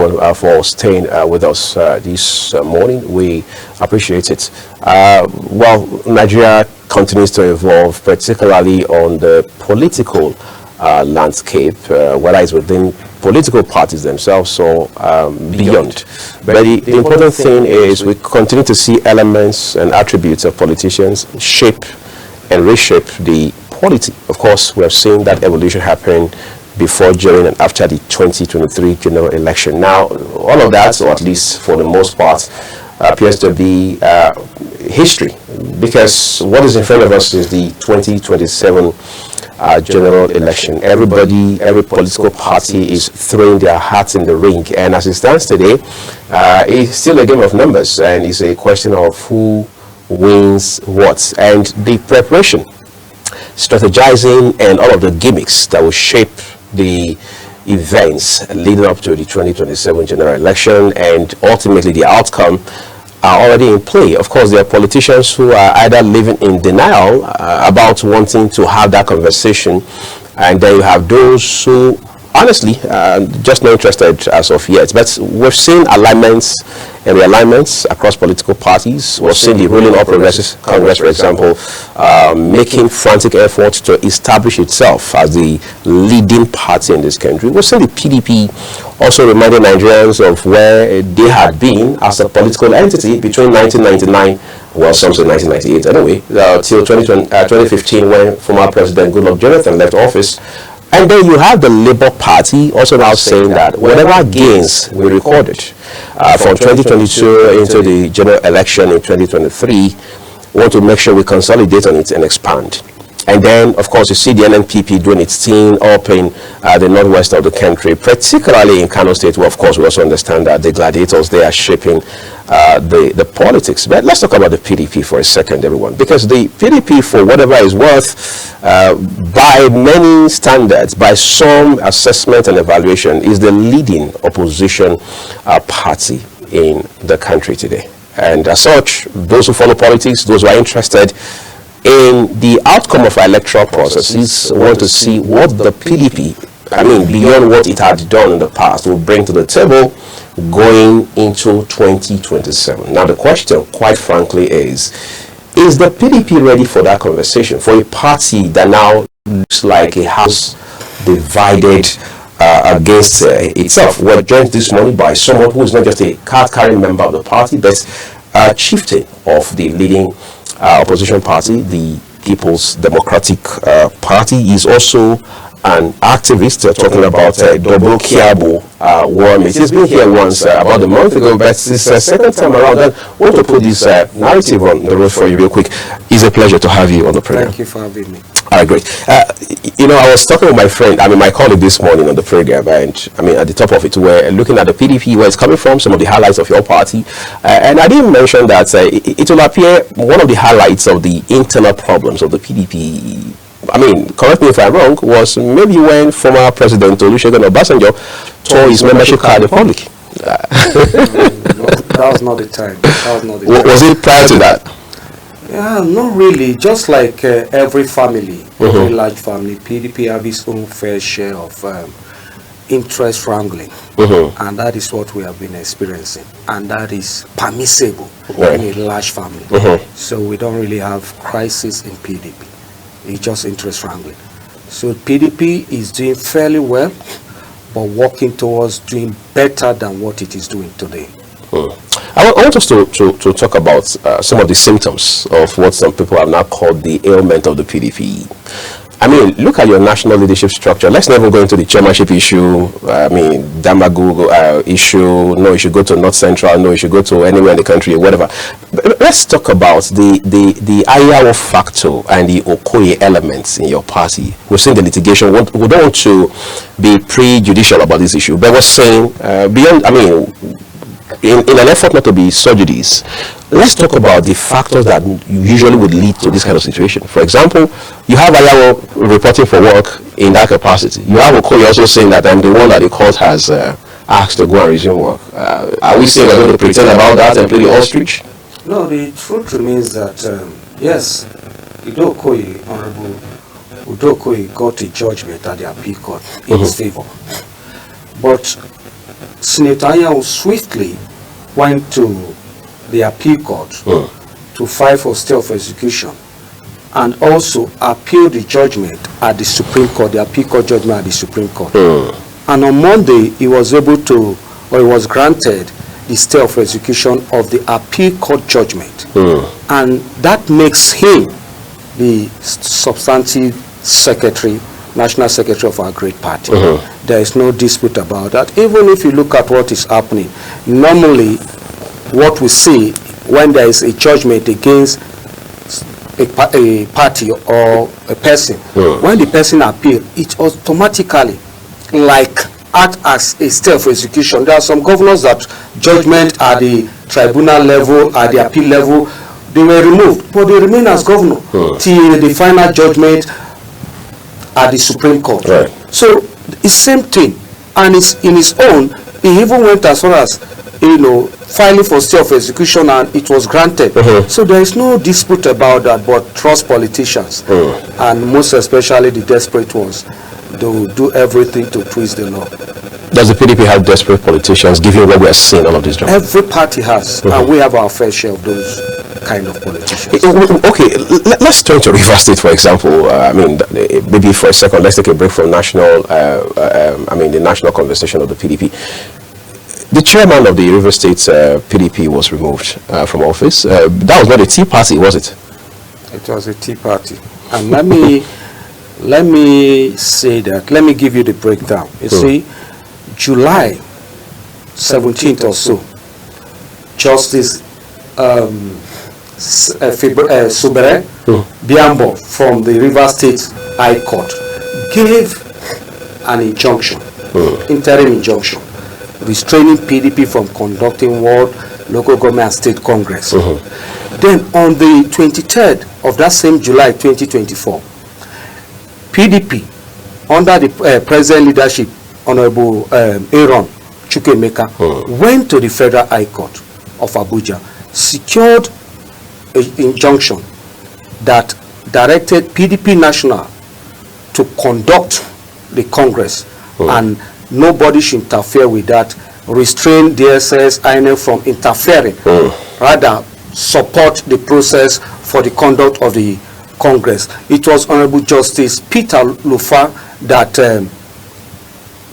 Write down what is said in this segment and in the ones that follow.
for staying with us this morning. We appreciate it. Well, Nigeria continues to evolve, particularly on the political landscape, whether it's within political parties themselves or beyond. But the important thing is we continue to see elements and attributes of politicians shape and reshape the polity. Of course, we have seen that evolution happen before, during, and after the 2023 general election. Now, all of that, or at least for the most part, appears to be history, because what is in front of us is the 2027 general election. Everybody, every political party is throwing their hats in the ring, and as it stands today, it's still a game of numbers, and it's a question of who wins what, and the preparation, strategizing, and all of the gimmicks that will shape the events leading up to the 2027 general election and ultimately the outcome are already in play. Of course, there are politicians who are either living in denial about wanting to have that conversation, and then you have those who honestly just not interested as of yet. But we've seen alignments and realignments across political parties. We've seen the ruling All Progressives Congress, for example, making frantic efforts to establish itself as the leading party in this country. We've seen the PDP also reminding Nigerians of where they had been as a political entity between 1999, well, some say 1998 anyway, till 2015, when former President Goodluck Jonathan left office. And then you have the Labour Party also now saying that whatever gains we recorded from 2022 into the general election in 2023, we want to make sure we consolidate on it and expand. And then, of course, you see the NNPP doing its thing up in the northwest of the country, particularly in Kano State, where, of course, we also understand that the gladiators, they are shaping the politics. But let's talk about the PDP for a second, everyone, because the PDP, for whatever is worth, by many standards, by some assessment and evaluation, is the leading opposition party in the country today. And as such, those who follow politics, those who are interested in the outcome of our electoral processes, want to see what the PDP, beyond what it had done in the past, will bring to the table going into 2027. Now, the question, quite frankly, is the PDP ready for that conversation, for a party that now looks like a house divided against itself? We're joined this morning by someone who is not just a card-carrying member of the party, but a chieftain of the leading opposition party, the People's Democratic Party. Is also an activist, talking about Daboikiabo Warmate. He's been here once about a month ago, but this second time around. I want to put this narrative on the road for you real quick. It's a pleasure to have you on the program. Thank you for having me. All right, great. I was talking with my friend, my colleague this morning on the program, and at the top of it, we're looking at the PDP, where it's coming from, some of the highlights of your party, and I didn't mention that it will appear one of the highlights of the internal problems of the PDP, correct me if I'm wrong, was maybe when former President Olusegun Obasanjo tore his membership card in public. That was not the time. Was it prior to that? Yeah, not really. Just like every family, every large family, PDP have its own fair share of interest wrangling, and that is what we have been experiencing, and that is permissible in a large family. So we don't really have crisis in PDP. It's just interest wrangling. So PDP is doing fairly well, but working towards doing better than what it is doing today. I want us to talk about some of the symptoms of what some people have now called the ailment of the PDP. Look at your national leadership structure. Let's never go into the chairmanship issue, Damagu issue. No, you should go to North Central. No, you should go to anywhere in the country, whatever. But let's talk about the Ayawo factor and the Okoye elements in your party. We've seen the litigation. We don't want to be prejudicial about this issue, but we're saying beyond, in an effort not to be prejudice, let's talk about the factors that usually would lead to this kind of situation. For example, you have Ayawo reporting for work in that capacity. You have Okoye also saying that I'm the one that the court has asked to go and resume work. Are we saying we're going to pretend about that and play the ostrich? No, the truth remains that, yes, Honorable Udokoye got a judgment at the appeal court in his favor. But Senator Anyanwu swiftly went to the appeal court to file for stay of execution and also appeal the judgment at the Supreme Court, the appeal court judgment at the Supreme Court. And on Monday, he was able to, or he was granted the stay of execution of the appeal court judgment. And that makes him the substantive secretary, national secretary of our great party. There is no dispute about that. Even if you look at what is happening, normally what we see when there is a judgment against a party or a person, when the person appeals, it automatically act as a stay of execution. There are some governors that judgment at the tribunal level, at the appeal level, they were removed, but they remain as governor till the final judgment at the Supreme Court. Right. So it's same thing, and it's in his own. He even went as far as, filing for stay of execution, and it was granted. So there is no dispute about that, but trust politicians, and most especially the desperate ones. They will do everything to twist the law. Does the PDP have desperate politicians, given what we are seeing all of these jobs? Every party has, and we have our fair share of those kind of politicians. Okay, let's turn to Rivers State, for example. Maybe for a second, let's take a break from the national conversation of the PDP. The chairman of the Rivers State PDP was removed from office. That was not a Tea Party, was it? It was a Tea Party. And let me say that. Let me give you the breakdown. You see, July 17th or so, Justice Subere Biambo from the Rivers State High Court gave an injunction, interim injunction, restraining PDP from conducting World Local Government and State Congress. Then on the 23rd of that same July 2024, PDP, under the present leadership, Honorable Aaron Chukwuemeka, went to the Federal High Court of Abuja, secured an injunction that directed PDP National to conduct the Congress, and nobody should interfere with that, restrain DSS, INF from interfering, rather support the process for the conduct of the Congress. It was Honorable Justice Peter Lufa that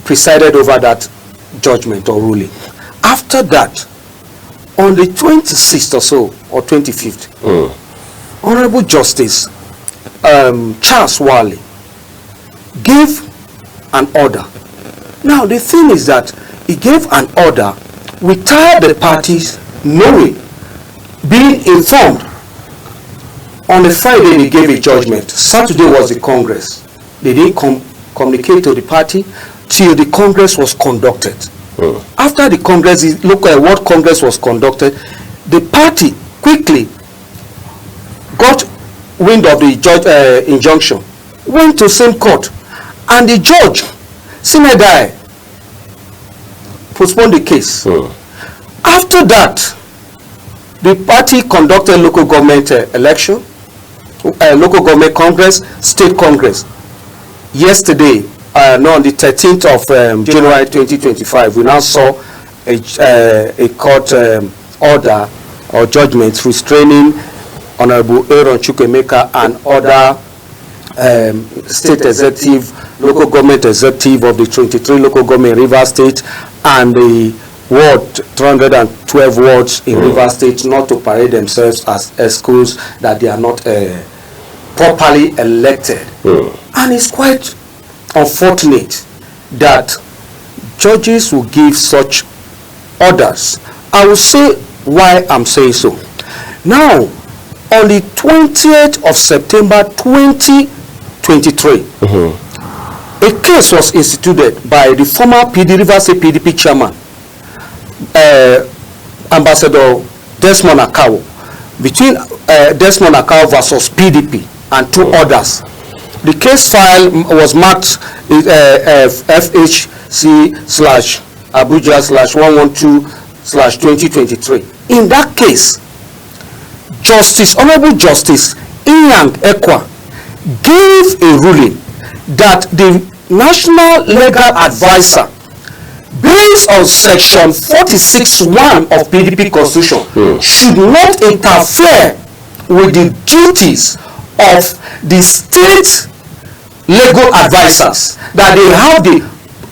presided over that judgment or ruling. After that, on the 26th or so, or 25th, Honorable Justice Charles Wally gave an order. Now, the thing is that he gave an order without the parties knowing, being informed. On a Friday, they gave a judgment. Saturday was the Congress. They didn't communicate to the party till the Congress was conducted. After the Congress, look at what Congress was conducted, the party quickly got wind of the injunction, went to same court, and the judge, Sinedai, postponed the case. After that, the party conducted local government election, local government congress, state congress. Yesterday, on the 13th of January 2025, we now saw a court order or judgment restraining Honorable Aaron Chukwuemeka and other state executive, local government executive of the 23 local government in Rivers State and the ward 312 wards in Rivers State not to parade themselves as excuse that they are not properly elected. And it's quite unfortunate that judges will give such orders. I will say why I'm saying so. Now, on the 20th of September 2023, a case was instituted by the former Rivers State PDP chairman, Ambassador Desmond Akao, between Desmond Akao versus PDP and two others. The case file was marked FHC/Abuja/112/2023. In that case, Honorable Justice Inyang Ekwa gave a ruling that the National Legal Advisor based on section 46(1) of PDP constitution, should not interfere with the duties of the state legal advisors, that they have the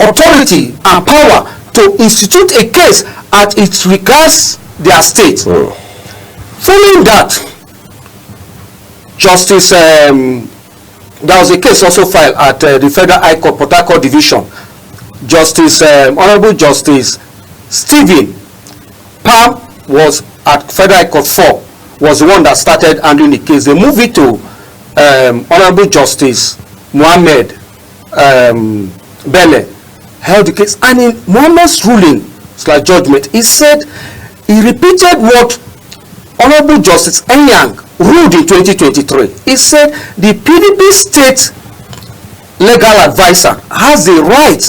authority and power to institute a case as it regards their state. Following that, Justice, there was a case also filed at the Federal High Court, Port Harcourt Division. Justice, Honorable Justice Stephen Palm was at Federal High Court 4, was the one that started handling the case. They moved it to Honorable Justice Mohammed Bele, held the case, and in Mohammed's ruling, judgment, he said, he repeated what Honorable Justice Enyang ruled in 2023. He said the PDP state legal advisor has the right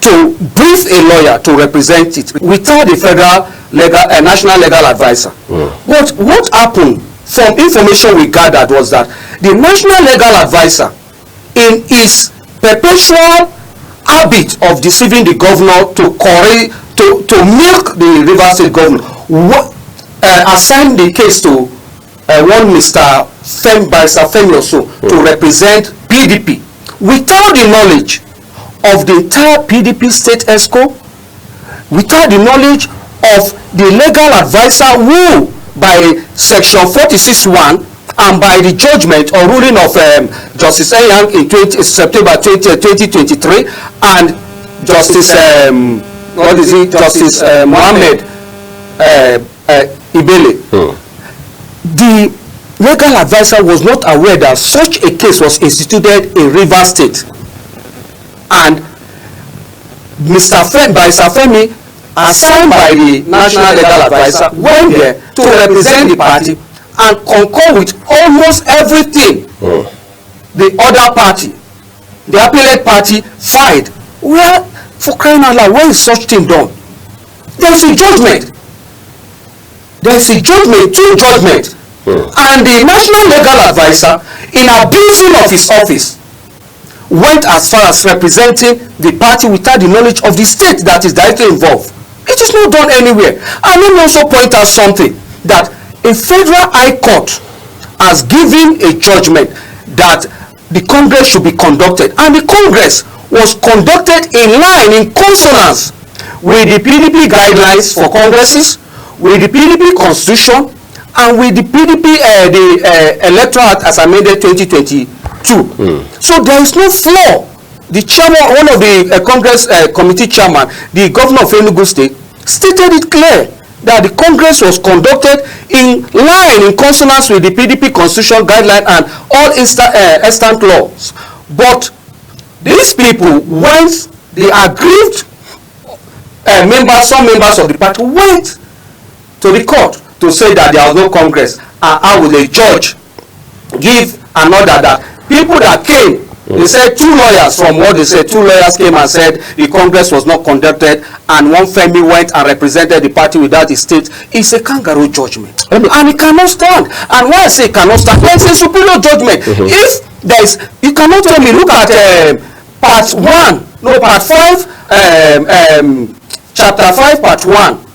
to brief a lawyer to represent it without the federal legal national legal advisor. But what happened, from information we gathered, was that the national legal advisor, in his perpetual habit of deceiving the governor to milk the Rivers State governor, assigned the case to one Mr. Femi to represent PDP without the knowledge of the entire PDP state ESCO, without the knowledge of the legal advisor who, by section 46(1) and by the judgment or ruling of Justice Enyang in September 2023 and Justice Justice Mohammed Ibele, the legal advisor was not aware that such a case was instituted in Rivers State, and Mr. Femi, assigned by the national legal advisor, went there to represent the party and concur with almost everything the other party, the appellate party, filed. Where, for crying out loud, where is such thing done? There is a judgment. There is a judgment, two judgments. And the national legal advisor, in abusing of his office, went as far as representing the party without the knowledge of the state that is directly involved. It is not done anywhere. And let me also point out something, that a federal high court has given a judgment that the Congress should be conducted, and the Congress was conducted in line, in consonance with the PDP guidelines for congresses, with the PDP constitution, and with the PDP electoral act as amended 2022. So there is no flaw. The chairman, one of the Congress committee chairman, the governor of Enugu State, stated it clear that the Congress was conducted in line, in consonance with the PDP constitution guideline and all extant laws. But these people, once the aggrieved some members of the party went to the court to say that there was no Congress, and how would a judge give an order that people that came, they said two lawyers came and said the Congress was not conducted, and one Femi went and represented the party without the state. It's a kangaroo judgment, and it cannot stand. And why I say it cannot stand, it's a superior judgment. If there is, you cannot tell me, look at part 5, chapter 5, part 1,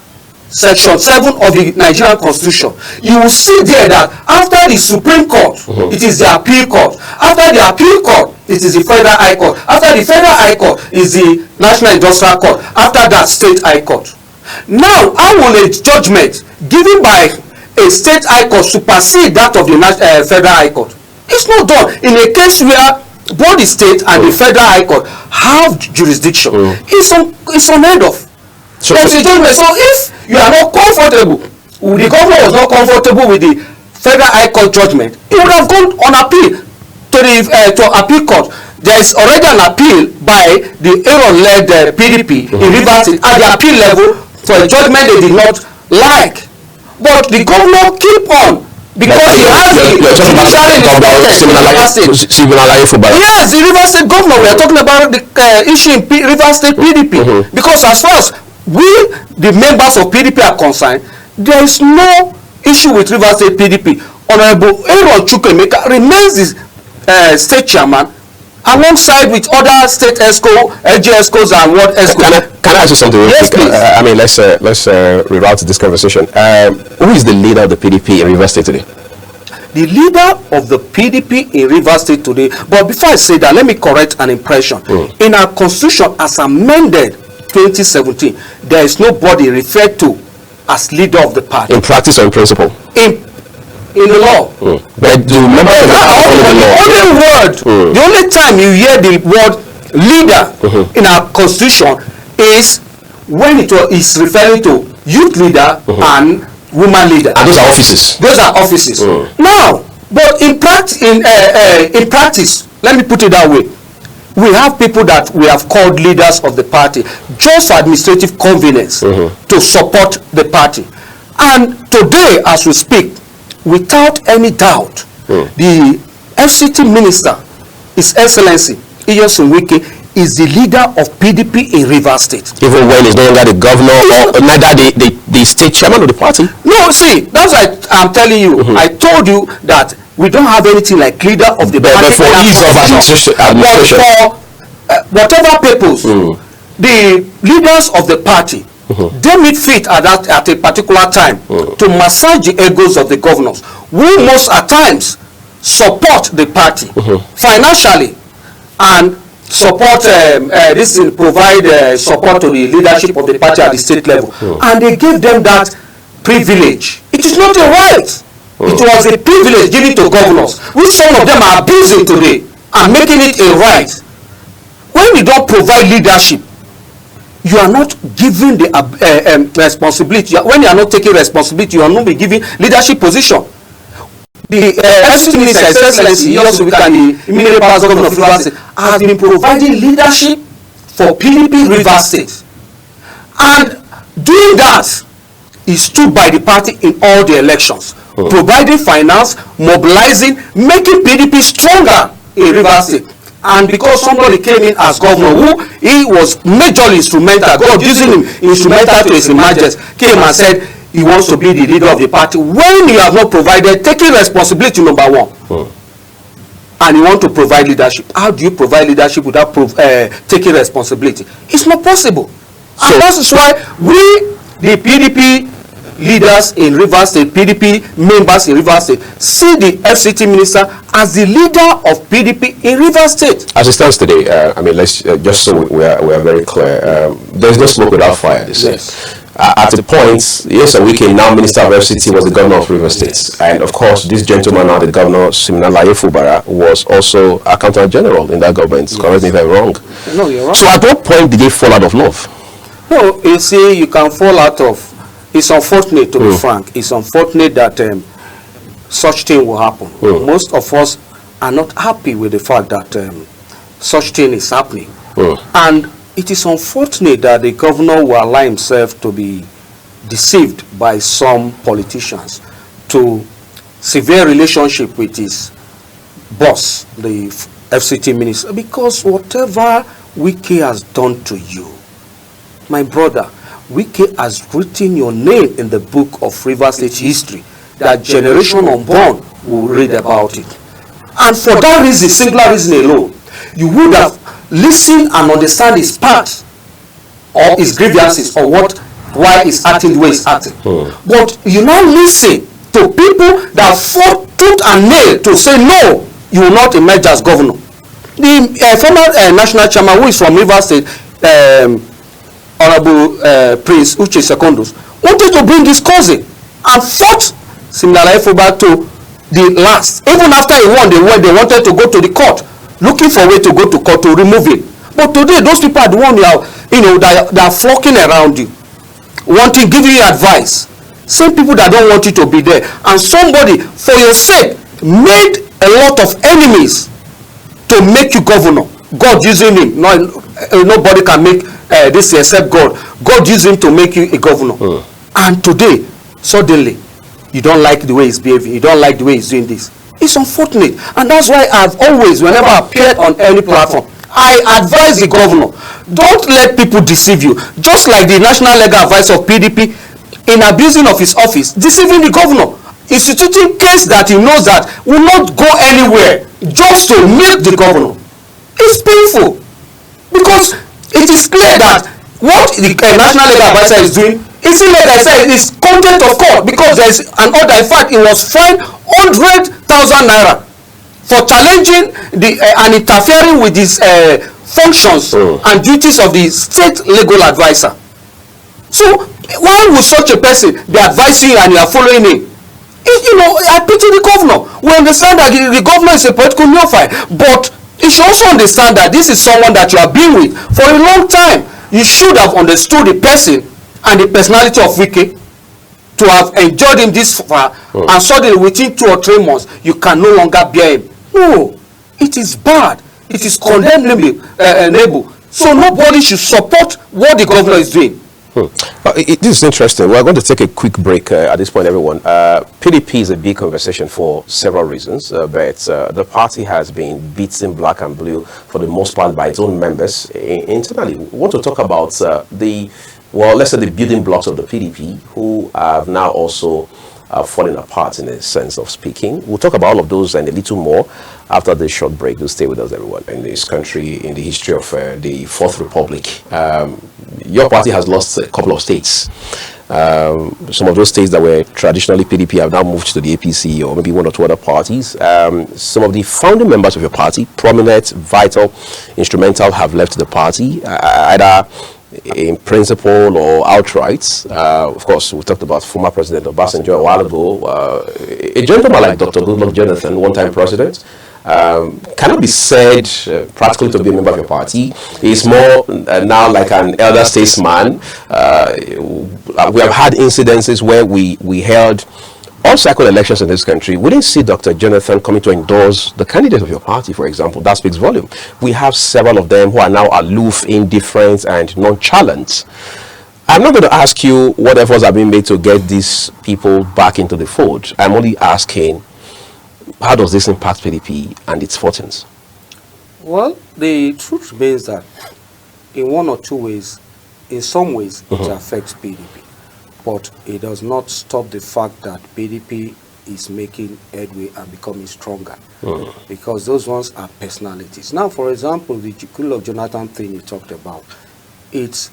section 7 of the Nigerian Constitution. You will see there that after the Supreme Court, it is the appeal court. After the appeal court, it is the Federal High Court. After the Federal High Court is the National Industrial Court. After that, State High Court. Now, how will a judgment given by a State High Court supersede that of the Federal High Court? It's not done. In a case where both the State and the Federal High Court have jurisdiction, it's unheard of. So if you are not comfortable, the governor was not comfortable with the Federal High Court judgment, he would have gone on appeal to the appeal court. There is already an appeal by the Aaron-led PDP in Rivers State at the appeal level for a judgment they did not like. But the governor keep on, because he has the judiciary in Rivers State. Yes, the Rivers State governor. We are talking about the issue in Rivers State PDP. Because as far as we, the members of PDP, are concerned, there is no issue with Rivers State PDP. Honorable Aaron Chukwemeka remains the state chairman alongside with other state ESCO, LG ESCOs and what ESCO. Can I ask you something real Yes, quick? please. I mean, let's reroute this conversation. Who is the leader of the PDP in Rivers State today? The leader of the PDP in Rivers State today, but before I say that, let me correct an impression. In our constitution as amended 2017, there is nobody referred to as leader of the party. In practice or in principle? In the law. But do you remember the only word, the only time you hear the word leader in our constitution is when it is referring to youth leader and woman leader. And those are offices. Those are offices. Now, but in practice, let me put it that way. We have people that we have called leaders of the party just for administrative convenience to support the party. And today, as we speak, without any doubt, the FCT minister, His Excellency Iyosun Wike, is the leader of PDP in Rivers State. Even when he's no longer the governor or neither the state chairman of the party? No, see, that's why I'm telling you. I told you that we don't have anything like leader of the party. But for ease of administration. But for whatever purpose, the leaders of the party, they meet fit at a particular time to massage the egos of the governors, who most at times support the party financially and support provide support to the leadership of the party at the state level, and they gave them that privilege. It is not a right. It was a privilege given to governors, which some of them are abusing today and making it a right. When you don't provide leadership, you are not giving the responsibility. When you are not taking responsibility, you are not be giving leadership position. The FCT minister, His Excellency Iyosun Wike, and the immediate past governor of Rivers State, has been providing leadership for PDP Rivers State, and doing that, he stood by the party in all the elections, providing finance, mobilizing, making PDP stronger in Rivers State. And because somebody came in as governor, who he was majorly instrumental, God using him instrumental to his emergence, came and said he wants to be the leader of the party when you have not provided, taking responsibility, number one. And you want to provide leadership. How do you provide leadership without taking responsibility? It's not possible. And that is why we, the PDP leaders in Rivers State, PDP members in Rivers State, see the FCT minister as the leader of PDP in Rivers State. As it stands today, I mean, let's just so we are very clear. There's no smoke without fire. Yes. At the point, Iyosun Wike, now Minister of FCT, was the governor of Rivers State, and of course, this gentleman, now the governor, Siminalayi Fubara, was also Accountant General in that government. Yes. Correct me if I'm wrong. No, you're wrong. So, at what point did they fall out of love? No, you see, you can fall out of. It's unfortunate, to be frank. It's unfortunate that such thing will happen. Most of us are not happy with the fact that such thing is happening. And it is unfortunate that the governor will allow himself to be deceived by some politicians to severe relationship with his boss, the FCT minister, because whatever Wike has done to you, my brother, Wike has written your name in the book of Rivers State history, that generation unborn will read about it. And for that reason, singular reason alone, you would have listened and understand his part or his grievances or why he's acting the way he's acting. But you now listen to people that fought tooth and nail to say no, you will not emerge as governor. The former national chairman, who is from Rivers State, Honorable Prince Uche Secondus, wanted to bring his cousin and fought Siminalayi Fubara to the last. Even after he won, they wanted to go to the court, looking for a way to go to court to remove him. But today, those people are the ones that are flocking around you, giving you advice. Same people that don't want you to be there. And somebody, for your sake, made a lot of enemies to make you governor. God using him. Nobody can make this except God. God used him to make you a governor. And today, suddenly, you don't like the way he's behaving. You don't like the way he's doing this. It's unfortunate. And that's why I've always, whenever I appeared on any platform, I advise the governor, don't let people deceive you. Just like the National Legal Advisor of PDP, in abusing of his office, deceiving the governor, instituting case that he knows that will not go anywhere, just to milk the governor. It's painful because it is clear that what the National Legal Advisor is doing is, like I said, is contempt of court, because there is an order. In fact, it was fined 100,000 naira for challenging and interfering with these functions and duties of the state legal advisor. So why would such a person be advising you and you are following him? You know, I pity the governor. We understand that the governor is a political neophyte, but you should also understand that this is someone that you have been with for a long time. You should have understood the person and the personality of Wike to have enjoyed him this far, and suddenly within 2 or 3 months you can no longer bear him. No, it is bad. It is condemnable. So nobody should support what the governor is doing. This is interesting. We're going to take a quick break at this point, everyone. PDP is a big conversation for several reasons, but the party has been beaten black and blue for the most part by its own members internally. We want to talk about let's say the building blocks of the PDP, who have now also falling apart in a sense of speaking. We'll talk about all of those and a little more after this short break. Do stay with us, everyone. In this country, in the history of the Fourth Republic, your party has lost a couple of states. Some of those states that were traditionally PDP have now moved to the APC or maybe 1 or 2 other parties. Some of the founding members of your party, prominent, vital, instrumental, have left the party, either in principle or outright. Of course, we talked about former President Obasanjo a while ago. A gentleman like Dr. Goodluck Jonathan, one-time president, cannot be said practically to be a member of your party. He's more now like an elder statesman. We have had incidences where we held all cycle elections in this country. We didn't see Dr. Jonathan coming to endorse the candidate of your party, for example. That speaks volume. We have several of them who are now aloof, indifferent, and nonchalant. I'm not going to ask you what efforts are being made to get these people back into the fold. I'm only asking, how does this impact PDP and its fortunes? Well, the truth remains that in 1 or 2 ways, in some ways, it affects PDP. But it does not stop the fact that PDP is making headway and becoming stronger. Because those ones are personalities. Now, for example, the Goodluck Jonathan thing you talked about, it's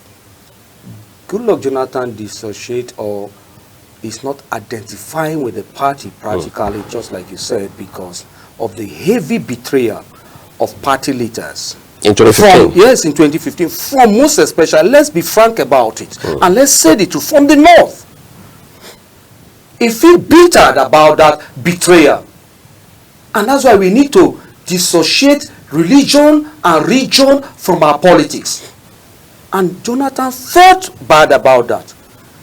Goodluck Jonathan dissociate or is not identifying with the party practically, just like you said, because of the heavy betrayal of party leaders. In 2015? Yes, in 2015. From most especially, let's be frank about it. And let's say the truth, from the north. He feels bitter about that betrayal. And that's why we need to dissociate religion and region from our politics. And Jonathan felt bad about that.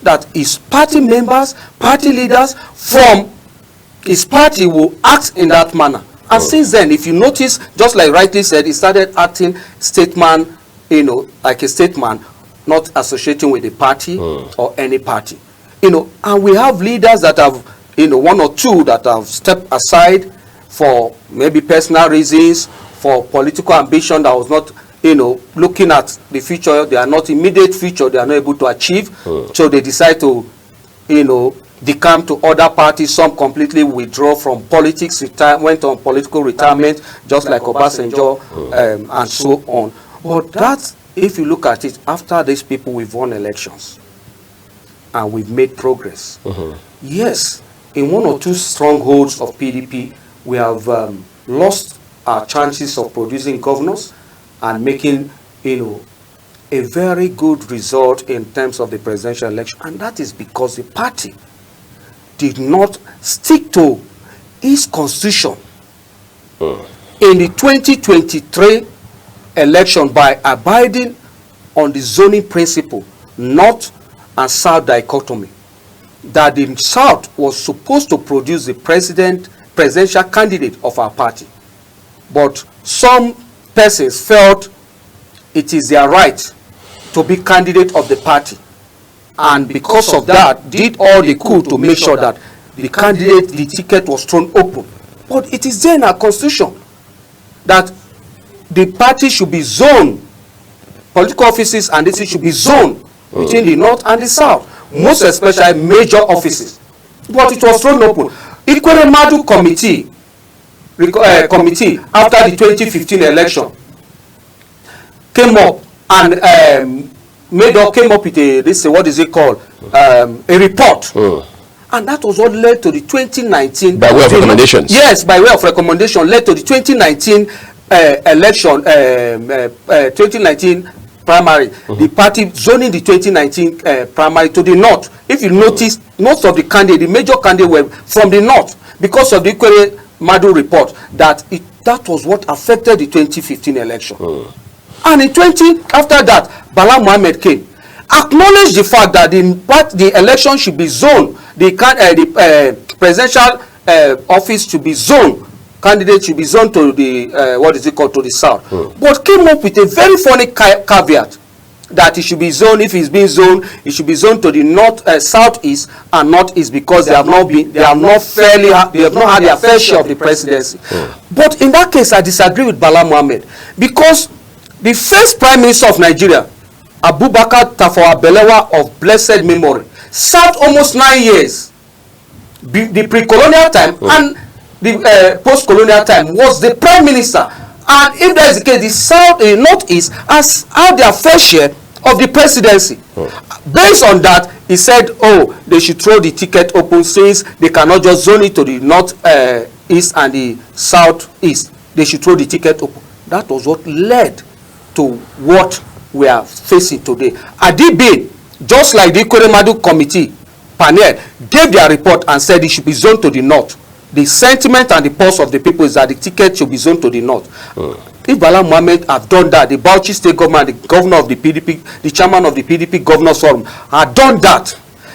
That his party members, party leaders from his party will act in that manner. And since then, if you notice, just like rightly said, he started acting statesman, like a statesman, not associating with the party or any party. And we have leaders that have, 1 or 2 that have stepped aside for maybe personal reasons, for political ambition that was not, looking at the future. They are not immediate future, they are not able to achieve. So they decide to, decamp to other parties. Some completely withdraw from politics, went on political retirement, just like Obasanjo, and so on. But that, if you look at it, after these people, we've won elections and we've made progress. Yes, in 1 or 2 strongholds of PDP, we have lost our chances of producing governors and making, a very good result in terms of the presidential election. And that is because the party did not stick to its constitution in the 2023 election by abiding on the zoning principle, north and south dichotomy, that the south was supposed to produce the presidential candidate of our party. But some persons felt it is their right to be candidate of the party, and because of that did all they could to make sure that the candidate, the ticket was thrown open. But it is there in our constitution that the party should be zoned, political offices and this should be zoned between the north and the south, most especially major offices. But it was thrown open. Madu committee after the 2015 election came up and came up with a what is it called, a report. And that was what led to the 2019 by way of recommendations. Yes, by way of recommendation, led to the 2019 election, 2019 primary. The party zoning the 2019 primary to the north. If you notice, most of the candidates, the major candidates were from the north because of the Ikwere Madu report. That was what affected the 2015 election. And in after that, Bala Mohammed came, acknowledged the fact that the election should be zoned, the presidential office should be zoned, candidate should be zoned to the to the south, but came up with a very funny caveat that it should be zoned. If it's being zoned, it should be zoned to the north, southeast and northeast, because they have not had their fair share of the presidency. But in that case, I disagree with Bala Mohammed, because the first prime minister of Nigeria, Abubakar Tafawa Balewa of blessed memory, served almost 9 years. The pre-colonial time and the post-colonial time was the prime minister. And if that is the case, the south, the northeast has had their fair share of the presidency. Based on that, he said, they should throw the ticket open, since they cannot just zone it to the northeast and the southeast. They should throw the ticket open. That was what led to what we are facing today. Adibe, just like the Ikwere Madu committee panel, gave their report and said it should be zoned to the north. The sentiment and the pulse of the people is that the ticket should be zoned to the north. If Bala Mohammed have done that, the Bauchi State government, the governor of the PDP, the chairman of the PDP Governors Forum had done that,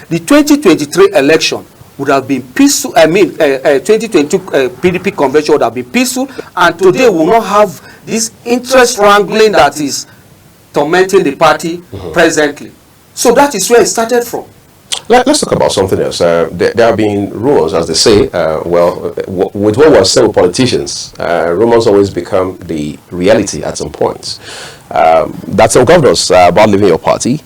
the 2023 election would have been peaceful. 2022 PDP convention would have been peaceful, and today we will not have this interest wrangling that is tormenting the party presently. So that is where it started from. Let's talk about something else. There have been rumors, as they say, with what was said with politicians, rumors always become the reality at some point. That some governors about leaving your party,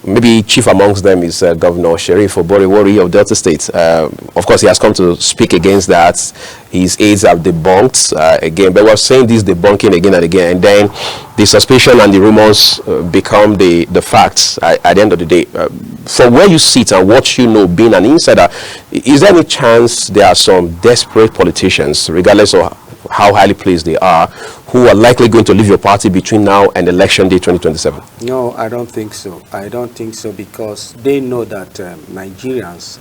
maybe chief amongst them is Governor Sheriff Oborewori of Delta State. Of course, he has come to speak against that. His aides have debunked again, but we're saying this debunking again and again, and then the suspicion and the rumors become the facts at the end of the day. From where you sit and what you know, being an insider, is there any chance there are some desperate politicians, regardless of how highly placed they are, who are likely going to leave your party between now and election day 2027? No, I don't think so. I don't think so, because they know that Nigerians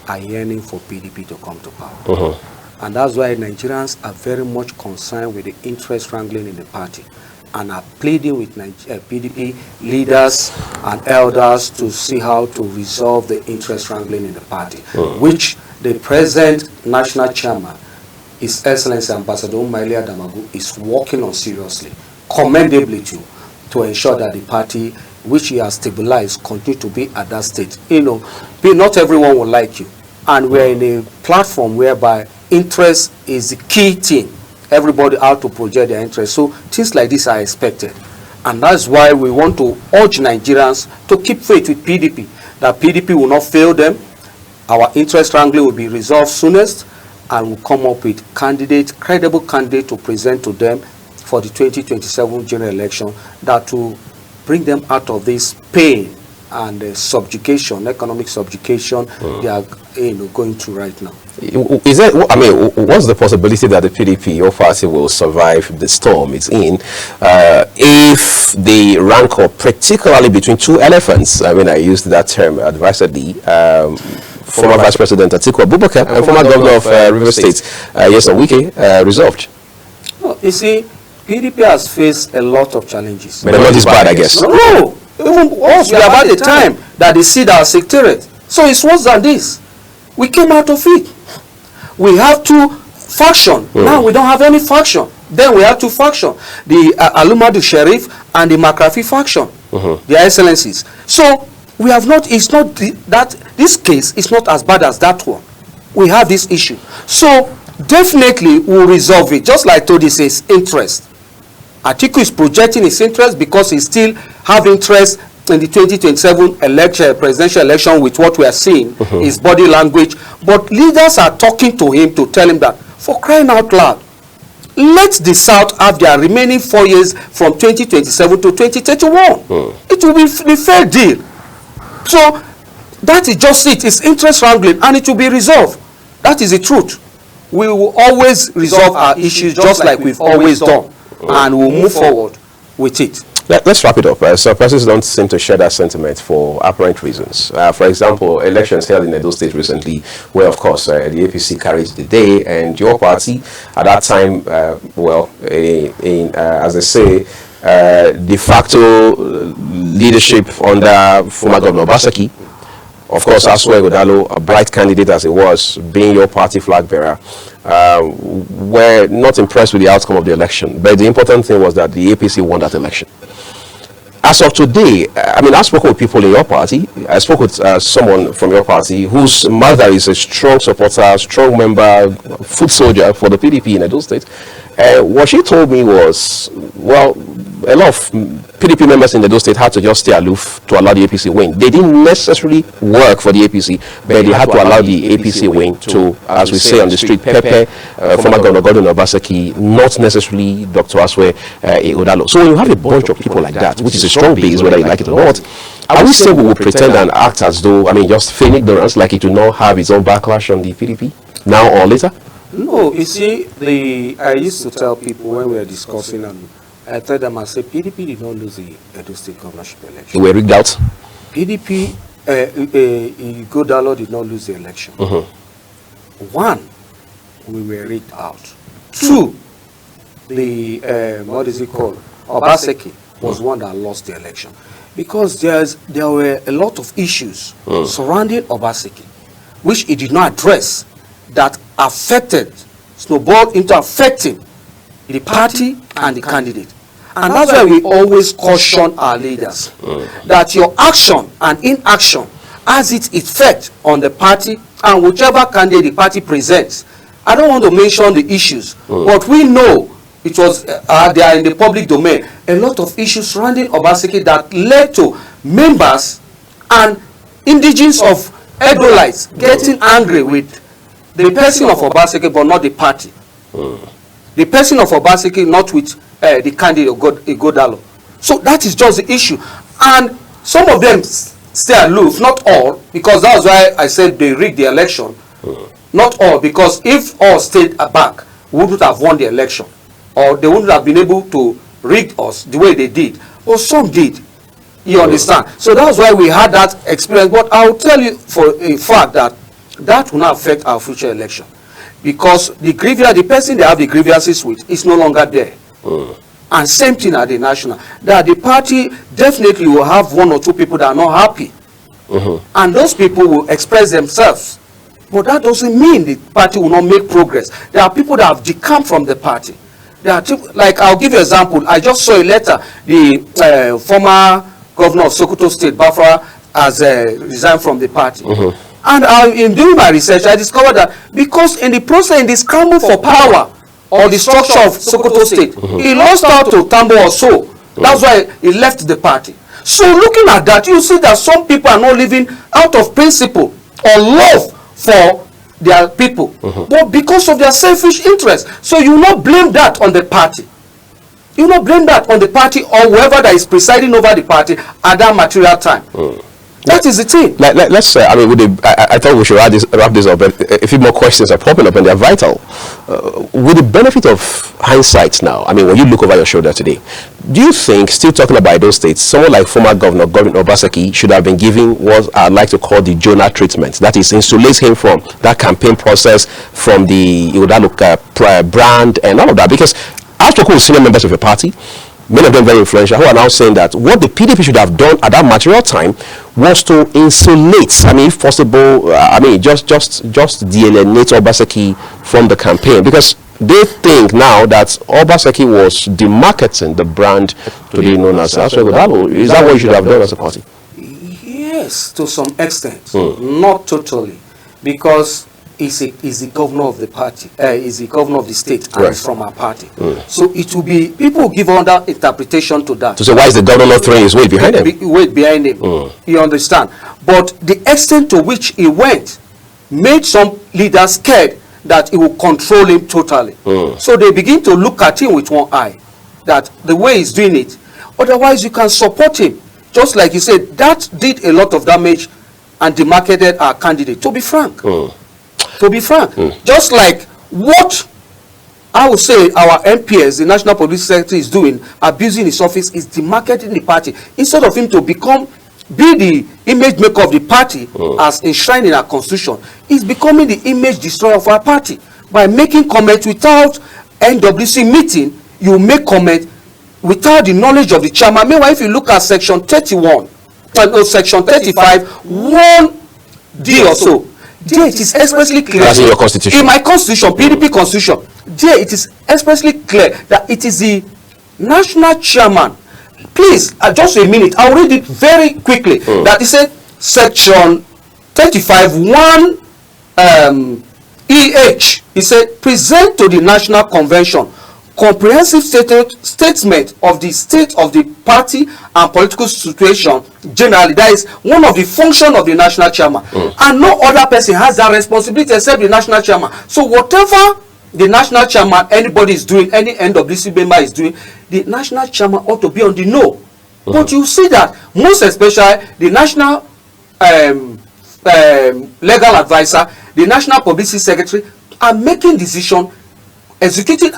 are yearning for PDP to come to power. And that's why Nigerians are very much concerned with the interest wrangling in the party, and are pleading with PDP leaders and elders to see how to resolve the interest wrangling in the party, which the present national chairman, His Excellency Ambassador Umahilia Damagu, is working on seriously, commendably too, to ensure that the party, which he has stabilized, continue to be at that state. Not everyone will like you, and we're in a platform whereby interest is the key thing. Everybody out to project their interest. So things like this are expected. And that's why we want to urge Nigerians to keep faith with PDP, that PDP will not fail them. Our interest wrangling will be resolved soonest, and we'll come up with credible candidate to present to them for the 2027 general election that will bring them out of this pain and subjugation, economic subjugation they are going through right now. What's the possibility that the PDP, your party, will survive the storm it's in if they rank up, particularly between two elephants? I used that term advisedly. Former Vice President Atiku Abubakar and former Governor of River State, Nyesom Wike, resolved. No, you see, PDP has faced a lot of challenges. But not this bad, I guess. No. Even us, we have had a time that they see our secretariat. So it's worse than this. We came out of it. We have two factions. Now we don't have any faction. Then we have two factions. The Alumadu Sheriff and the Makrafi faction. Their excellencies. So we have not, it's not that, this case is not as bad as that one. We have this issue. So definitely we'll resolve it. Just like Todi says, interest. Atiku is projecting his interest because he still have interest in the 2027 presidential election with what we are seeing, his body language. But leaders are talking to him to tell him that, for crying out loud, let the South have their remaining 4 years from 2027 to 2031. It will be the fair deal. So that is just it. It's interest wrangling, and it will be resolved. That is the truth. We will always resolve our issues just like we've always done, and we'll move forward with it. Let's wrap it up. So persons don't seem to share that sentiment for apparent reasons. For example, elections held in Edo State recently, where of course the APC carried the day, and your party at that time, as they say, de facto leadership under former Governor Obaseki, of course, Aswe Godalo, a bright candidate as it was, being your party flag bearer, were not impressed with the outcome of the election. But the important thing was that the APC won that election. As of today, I mean, I spoke with people in your party. I spoke with someone from your party whose mother is a strong supporter, strong member, foot soldier for the PDP in Edo State. What she told me was, well, a lot of PDP members in Edo State had to just stay aloof to allow the APC win. They didn't necessarily work for the APC, but they had to allow the APC win to, as we say on the street, Pepe, former Governor Gordon Obaseki, not necessarily Dr. Aswe Odalo. So when you have a bunch of people like that, which is a strong base, whether you like it or not, I would say we will pretend and act as though, I mean, just feign ignorance, like it will not have its own backlash on the PDP, now or later? No, you see, I used to tell people when we were discussing, and I told them, I said, PDP did not lose the Edo State governorship election. We were rigged out? PDP, Godalo did not lose the election. One, we were rigged out. Two, what is it called? Obaseki was one that lost the election. Because there were a lot of issues surrounding Obaseki, which he did not address, that affected, snowballed into affecting the party and the candidate. And that's why we always caution our leaders that your action and inaction has its effect on the party and whichever candidate the party presents. I don't want to mention the issues, but we know it was they are in the public domain. A lot of issues surrounding Obaseki that led to members and indigenes of Edolites getting angry with the person of Obaseki, but not the party. The person of Obaseki, not with the candidate Godalo. So that is just the issue. And some of them stay aloof, not all, because that's why I said they rigged the election. Not all, because if all stayed back, we wouldn't have won the election. Or they wouldn't have been able to rig us the way they did. Or some did. You understand? So that's why we had that experience. But I will tell you for a fact that that will not affect our future election, because the person they have the grievances with is no longer there. And same thing at the national, that the party definitely will have one or two people that are not happy, and those people will express themselves, but that doesn't mean the party will not make progress. There are people that have decamped from the party. There are like, I'll give you an example. I just saw a letter. The former governor of Sokoto State, Bafra, has resigned from the party. And in doing my research, I discovered that because in the process, in the scramble for power or the structure of Sokoto State, he lost out to Tambo or so. That's why he left the party. So looking at that, you see that some people are not living out of principle or love for their people, but because of their selfish interest. So you will not blame that on the party. You will not blame that on the party or whoever that is presiding over the party at that material time. That is the thing. Let's say, I mean, I thought we should wrap this up, but a few more questions are popping up and they're vital. With the benefit of hindsight now, I mean, when you look over your shoulder today, do you think, still talking about those states, someone like former Governor Gordon Obaseki should have been given what I'd like to call the Jonah treatment? That is, insulate him from that campaign process, from the brand and all of that. Because I've spoken with senior members of your party, many of them very influential, who are now saying that what the PDP should have done at that material time was to insulate, I mean, if possible, just de-alienate Obaseki from the campaign, because they think now that Obaseki was demarketing the brand to be known as Aswe. Is that what you should have done as a party? Yes, to some extent, not totally, because he's the governor of the party, is the governor of the state, and he's from our party. So it will be, people will give other interpretation to that. So why is the governor not throwing his weight behind him? Weight behind him, you understand? But the extent to which he went made some leaders scared that it will control him totally. So they begin to look at him with one eye, that the way he's doing it. Otherwise, you can support him. Just like you said, that did a lot of damage and demarketed our candidate. To be frank, just like what I would say our MPS, the National Public Secretary, is doing, abusing his office, is demarketing the party. Instead of him to be the image maker of the party as enshrined in our constitution, he's becoming the image destroyer of our party by making comments without NWC meeting. You make comment without the knowledge of the chairman. Meanwhile, if you look at section 31, section 35, 1D or so, there it is expressly clear. That's in your constitution. In my constitution, PDP constitution, there it is expressly clear that it is the national chairman. Please, just a minute, I'll read it very quickly. That is section 35, 1 EH. It said, present to the National Convention comprehensive statement of the state of the party and political situation generally. That is one of the functions of the national chairman. And no other person has that responsibility except the national chairman. So whatever the national chairman, anybody is doing, any NWC member is doing, the national chairman ought to be on the know. But you see that most especially the national legal advisor, the national publicity secretary are making decisions, executing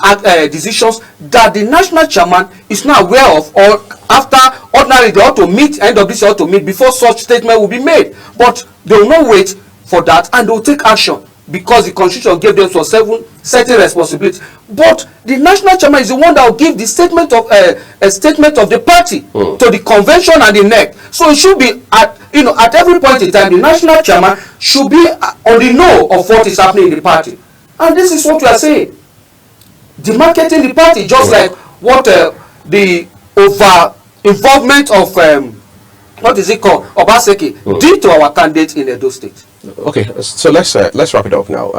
decisions that the national chairman is not aware of, or after ordinarily they ought to meet, NWC ought to meet before such statement will be made. But they will not wait for that, and they will take action because the constitution gave them certain responsibility. But the national chairman is the one that will give the statement of a statement of the party to the convention and the NEC. So it should be at every point in time, the national chairman should be on the know of what is happening in the party. And this is what we are saying. Demarketing the party, just like what the over involvement of what is it called, Obaseki, did to our candidate in Edo State. Okay, so let's wrap it up now.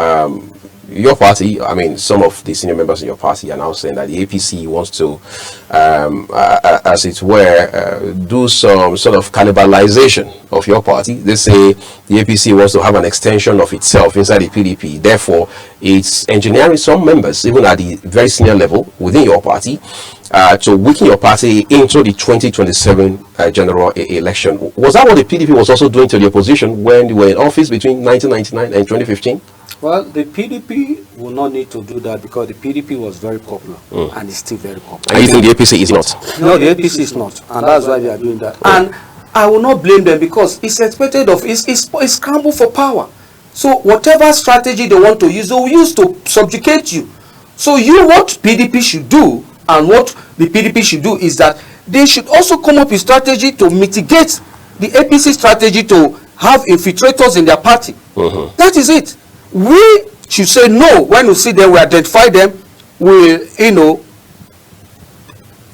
Your party, I mean, some of the senior members in your party are now saying that the APC wants to, as it were, do some sort of cannibalization of your party. They say the APC wants to have an extension of itself inside the PDP. Therefore, it's engineering some members, even at the very senior level within your party, to weaken your party into the 2027 general election. Was that what the PDP was also doing to the opposition when they were in office between 1999 and 2015? Well, the PDP will not need to do that because the PDP was very popular and is still very popular. And you think the APC is not? No, the APC is not, and that's why they are doing that. And I will not blame them because it's expected of it's scramble for power. So whatever strategy they want to use, they will use to subjugate you. So what PDP should do, and what the PDP should do, is that they should also come up with strategy to mitigate the APC strategy to have infiltrators in their party. That is it. We should say no when we see them, we identify them, we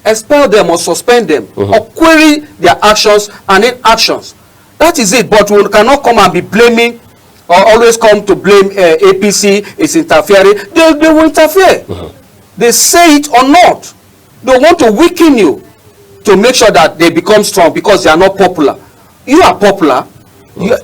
expel them or suspend them or query their actions and inactions. That is it. But we cannot come and be blaming or always come to blame APC is interfering. They will interfere. They say it or not. They want to weaken you to make sure that they become strong because they are not popular. You are popular.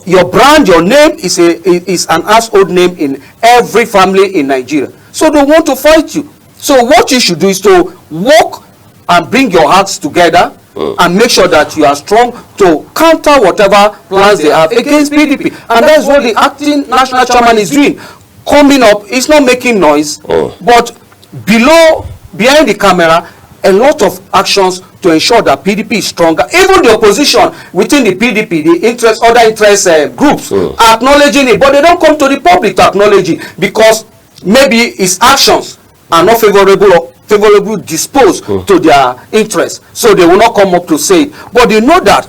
Your brand, your name is an household name in every family in Nigeria. So they want to fight you. So what you should do is to work and bring your hearts together and make sure that you are strong to counter whatever plans they have against PDP. And that's what the acting national chairman is doing. Coming up, it's not making noise, but behind the camera, a lot of actions to ensure that PDP is stronger. Even the opposition within the PDP, the other interest groups are acknowledging it, but they don't come to the public to acknowledge it because maybe its actions are not favorably disposed to their interests. So they will not come up to say it. But they know that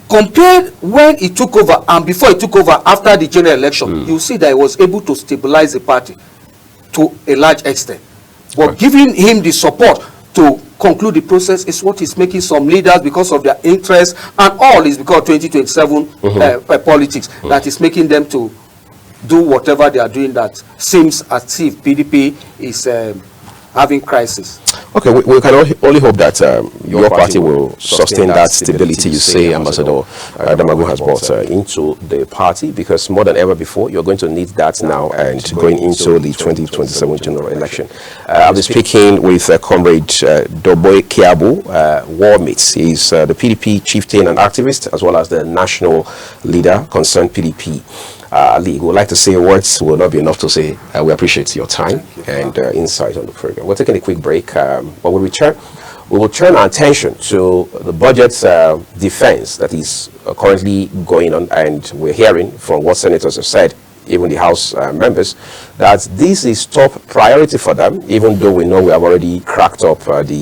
compared when he took over and before he took over after the general election, you see that he was able to stabilize the party to a large extent. But giving him the support to conclude the process is what is making some leaders, because of their interest and all, is because of 2027 politics that is making them to do whatever they are doing that seems as if PDP is having crisis. Okay, we can only hope that your party will sustain that stability you say Ambassador Damagu has brought into the party, because more than ever before, you're going to need that now and going into the 2027 general election. I'll be speaking with Comrade Daboikiabo, Warmate. He's the PDP chieftain and activist, as well as the national leader concerned PDP. League. We would like to say words will not be enough to say. We appreciate your time and insight on the program. We're taking a quick break. When we return, we will turn our attention to the budget defense that is currently going on, and we're hearing from what senators have said, even the House members, that this is top priority for them, even though we know we have already cracked up the